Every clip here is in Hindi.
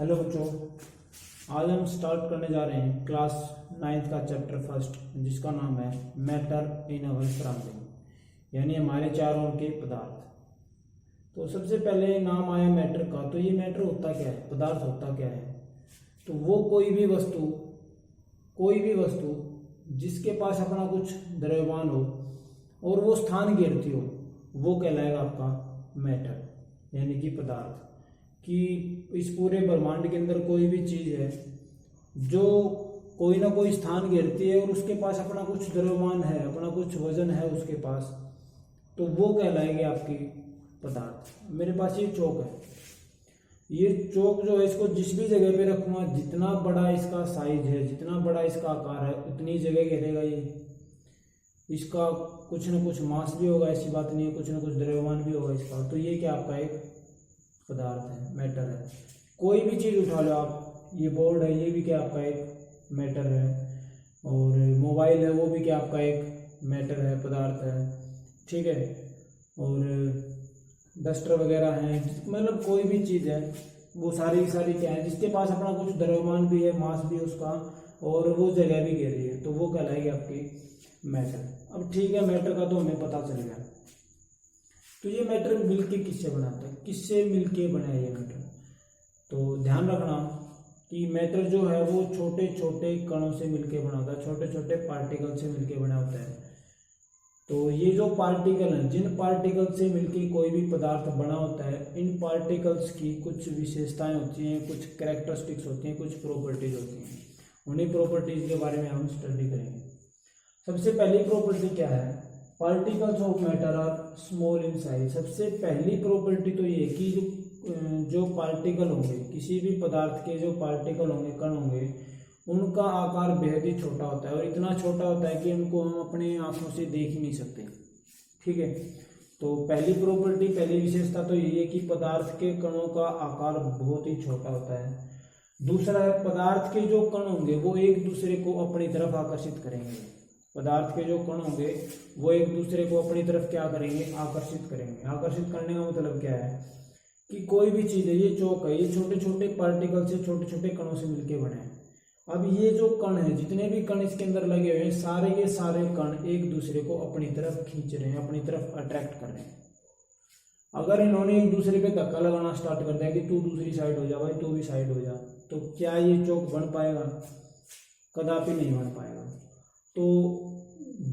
हेलो बच्चों, आज हम स्टार्ट करने जा रहे हैं क्लास 9th का चैप्टर फर्स्ट, जिसका नाम है मैटर इन अवर सराउंडिंग, यानी हमारे चारों ओर के पदार्थ। तो सबसे पहले नाम आया मैटर का। तो ये मैटर होता क्या है, पदार्थ होता क्या है? तो वो कोई भी वस्तु जिसके पास अपना कुछ द्रव्यमान हो और वो स्थान घेरती हो, वो कहलाएगा आपका मैटर, यानी कि पदार्थ। कि इस पूरे ब्रह्मांड के अंदर कोई भी चीज़ है जो कोई ना कोई स्थान घेरती है और उसके पास अपना कुछ द्रव्यमान है, अपना कुछ वजन है उसके पास, तो वो कहलाएगी आपकी पदार्थ। मेरे पास ये चौक है, ये चौक जो है इसको जिस भी जगह पे रखूँगा, जितना बड़ा इसका साइज है, जितना बड़ा इसका आकार है, उतनी जगह घेरेगा ये। इसका कुछ ना कुछ मास भी होगा, ऐसी बात नहीं है, कुछ ना कुछ द्रव्यमान भी होगा इसका। तो ये क्या आपका एक पदार्थ है, मैटर है। कोई भी चीज़ उठा लो आप, ये बोर्ड है, ये भी क्या आपका एक मैटर है। और मोबाइल है, वो भी क्या आपका एक मैटर है, पदार्थ है, ठीक है। और डस्टर वगैरह हैं, मतलब कोई भी चीज़ है, वो सारी क्या है, जिसके पास अपना कुछ द्रव्यमान भी है, मास भी है उसका, और वो जगह भी घेर रही है, तो वो कहलाएगी आपकी मैटर। अब ठीक है, मैटर का तो हमें पता चल गया। तो ये मैटर मिलके किससे बनाता है, किससे मिलके बना है ये मैटर? तो ध्यान रखना कि मैटर जो है वो छोटे छोटे कणों से मिलके बना होता है, छोटे छोटे पार्टिकल से मिलके बना होता है। तो ये जो पार्टिकल हैं, जिन पार्टिकल से मिलके कोई भी पदार्थ बना होता है, इन पार्टिकल्स की कुछ विशेषताएं होती हैं, कुछ कैरेक्टरिस्टिक्स होती हैं, कुछ प्रॉपर्टीज होती हैं। उन्हीं प्रॉपर्टीज के बारे में हम स्टडी करेंगे। सबसे पहली प्रॉपर्टी क्या है? Particles of matter are small in size. सबसे पहली प्रॉपर्टी तो ये कि जो पार्टिकल होंगे, किसी भी पदार्थ के जो पार्टिकल होंगे, कण होंगे, उनका आकार बेहद ही छोटा होता है, और इतना छोटा होता है कि उनको हम अपने आंखों से देख ही नहीं सकते, ठीक है। तो पहली प्रॉपर्टी, पहली विशेषता तो ये है कि पदार्थ के कणों का आकार बहुत ही छोटा होता है। दूसरा है, पदार्थ के जो कण होंगे वो एक दूसरे को अपनी तरफ आकर्षित करेंगे। पदार्थ के जो कण होंगे वो एक दूसरे को अपनी तरफ क्या करेंगे, आकर्षित करेंगे। आकर्षित करने का मतलब क्या है कि कोई भी चीज़ है, ये चौक है, ये छोटे छोटे पार्टिकल से, छोटे छोटे कणों से मिलकर बने हैं। अब ये जो कण है, जितने भी कण इसके अंदर लगे हुए हैं, सारे के सारे कण एक दूसरे को अपनी तरफ खींच रहे हैं, अपनी तरफ अट्रैक्ट कर रहे हैं। अगर इन्होंने एक दूसरे पे धक्का लगाना स्टार्ट कर दिया कि तू दूसरी साइड हो जा भाई, तू भी साइड हो जा, तो क्या ये चौक बन पाएगा? कदापि नहीं बन पाएगा। तो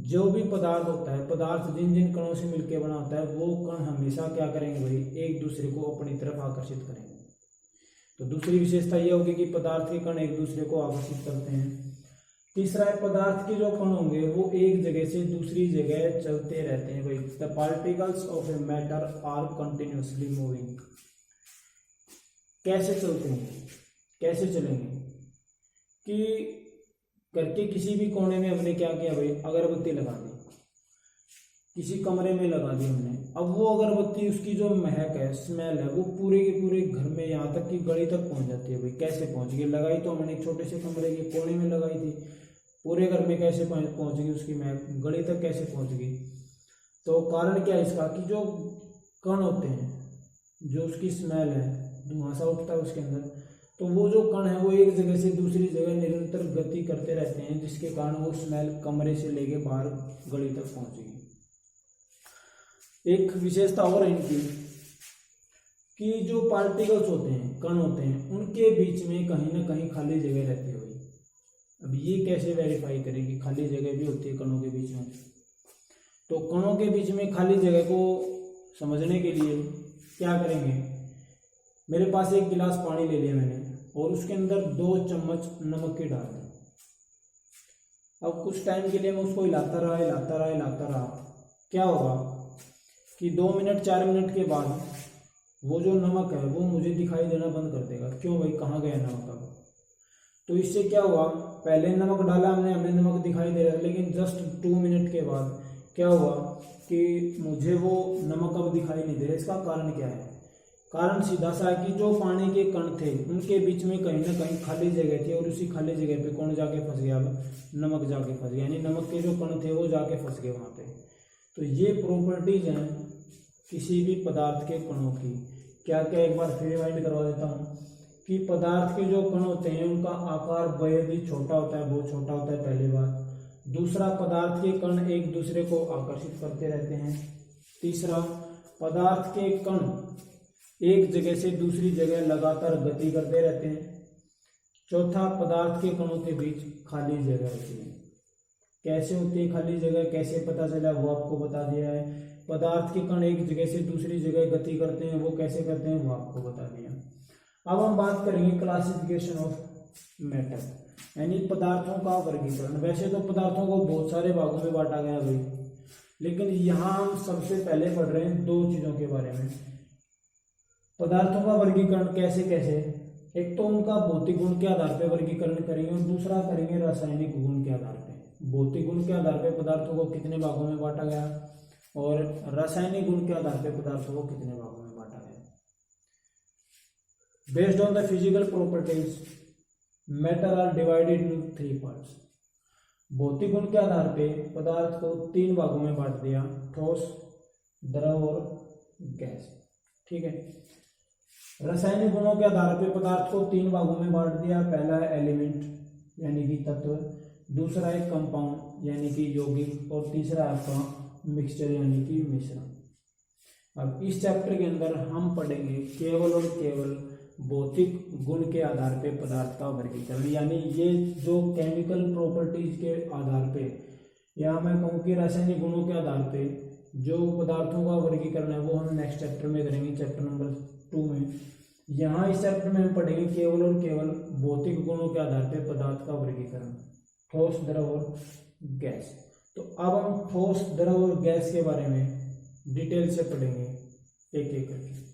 जो भी पदार्थ होता है, पदार्थ जिन जिन कणों से मिलकर बना होता है, वो कण हमेशा क्या करेंगे भाई, एक दूसरे को अपनी तरफ आकर्षित करेंगे। तो दूसरी विशेषता ये होगी कि पदार्थ के कण एक दूसरे को आकर्षित करते हैं। तीसरा है, पदार्थ के जो कण होंगे वो एक जगह से दूसरी जगह चलते रहते हैं भाई। The particles of a matter are continuously moving. कैसे चलते हैं, कैसे चलेंगे? कि घर के किसी भी कोने में हमने क्या किया भाई, अगरबत्ती लगा दी, किसी कमरे में लगा दी हमने। अब वो अगरबत्ती, उसकी जो महक है, स्मेल है, वो पूरे के पूरे घर में, यहाँ तक कि गली तक पहुंच जाती है भाई। कैसे पहुंच गई? लगाई तो हमने एक छोटे से कमरे के कोने में लगाई थी, पूरे घर में कैसे पहुंच गई उसकी महक, गली तक कैसे पहुंच गई? तो कारण क्या है इसका कि जो कण होते हैं, जो उसकी स्मेल है, धुआं सा उठता है उसके अंदर, तो वो जो कण है वो एक जगह से दूसरी जगह निरंतर गति करते रहते हैं, जिसके कारण वो स्मेल कमरे से लेके बाहर गली तक पहुंचेगी। एक विशेषता और है इनकी कि जो पार्टिकल्स होते हैं, कण होते हैं, उनके बीच में कहीं ना कहीं खाली जगह रहती है भाई। अब ये कैसे वेरीफाई करें कि खाली जगह भी होती है कणों के बीच में? तो कणों के बीच में खाली जगह को समझने के लिए क्या करेंगे? मेरे पास एक गिलास पानी ले लिया मैंने, और उसके अंदर 2 चम्मच नमक के डाल दें। अब कुछ टाइम के लिए मैं उसको हिलाता रहा। क्या होगा कि 2 मिनट 4 मिनट के बाद वो जो नमक है वो मुझे दिखाई देना बंद कर देगा। क्यों भाई, कहाँ गया नमक? अब तो इससे क्या हुआ, पहले नमक डाला हमने, हमें नमक दिखाई दे रहा है, लेकिन जस्ट 2 मिनट के बाद क्या हुआ कि मुझे वो नमक अब दिखाई नहीं दे रहा। इसका कारण क्या है? कारण सीधा सा है कि जो पानी के कण थे उनके बीच में कहीं ना कहीं खाली जगह थी, और उसी खाली जगह पे कौन जाके फंस गया? अब नमक जाके फंस गया, यानी नमक के जो कण थे वो जाके फंस गए वहाँ पे। तो ये प्रॉपर्टीज हैं किसी भी पदार्थ के कणों की। क्या क्या, एक बार फिर रिवाइंड करवा देता हूँ कि पदार्थ के जो कण होते हैं उनका आकार बेहद ही छोटा होता है, बहुत छोटा होता है, पहली बात। दूसरा, पदार्थ के कण एक दूसरे को आकर्षित करते रहते हैं। तीसरा, पदार्थ के कण एक जगह से दूसरी जगह लगातार गति करते रहते हैं। चौथा, पदार्थ के कणों के बीच खाली जगह होती है। कैसे होती है खाली जगह, कैसे पता चला, वो आपको बता दिया है। पदार्थ के कण एक जगह से दूसरी जगह गति करते हैं, वो कैसे करते हैं वो आपको बता दिया। अब हम बात करेंगे क्लासिफिकेशन ऑफ मैटर, यानी पदार्थों का वर्गीकरण। वैसे तो पदार्थों को बहुत सारे भागों में बांटा गया भाई, लेकिन यहाँ हम सबसे पहले पढ़ रहे हैं दो चीजों के बारे में। पदार्थों का वर्गीकरण कैसे कैसे, एक तो उनका भौतिक गुण के आधार पर वर्गीकरण करेंगे और दूसरा करेंगे रासायनिक गुण के आधार पर। भौतिक गुण के आधार पर पदार्थों को कितने भागों में बांटा गया और रासायनिक गुण के आधार पर पदार्थों को कितने भागों में बांटा गया। Based on the physical properties matter are divided into 3 parts. भौतिक गुण के आधार पे पदार्थ को 3 भागों में बांट दिया, ठोस, द्रव और गैस। ठीक है। रासायनिक गुणों के आधार पे पदार्थ को 3 भागों में बांट दिया। पहला है एलिमेंट यानी कि तत्व, दूसरा है कंपाउंड यानी कि यौगिक, और तीसरा आपका मिक्सचर यानी कि मिश्रण। अब इस चैप्टर के अंदर हम पढ़ेंगे केवल और केवल भौतिक गुण के आधार पे पदार्थ का वर्गीकरण, यानी ये जो केमिकल प्रॉपर्टीज के आधार पे, या मैं कहूँ कि रासायनिक गुणों के आधार पे जो पदार्थों का वर्गीकरण है वो हम नेक्स्ट चैप्टर में करेंगे, चैप्टर नंबर 2 में। यहाँ इस चैप्टर में हम पढ़ेंगे केवल और केवल भौतिक गुणों के आधार पे पदार्थ का वर्गीकरण, ठोस, द्रव और गैस। तो अब हम ठोस, द्रव और गैस के बारे में डिटेल से पढ़ेंगे एक एक करके।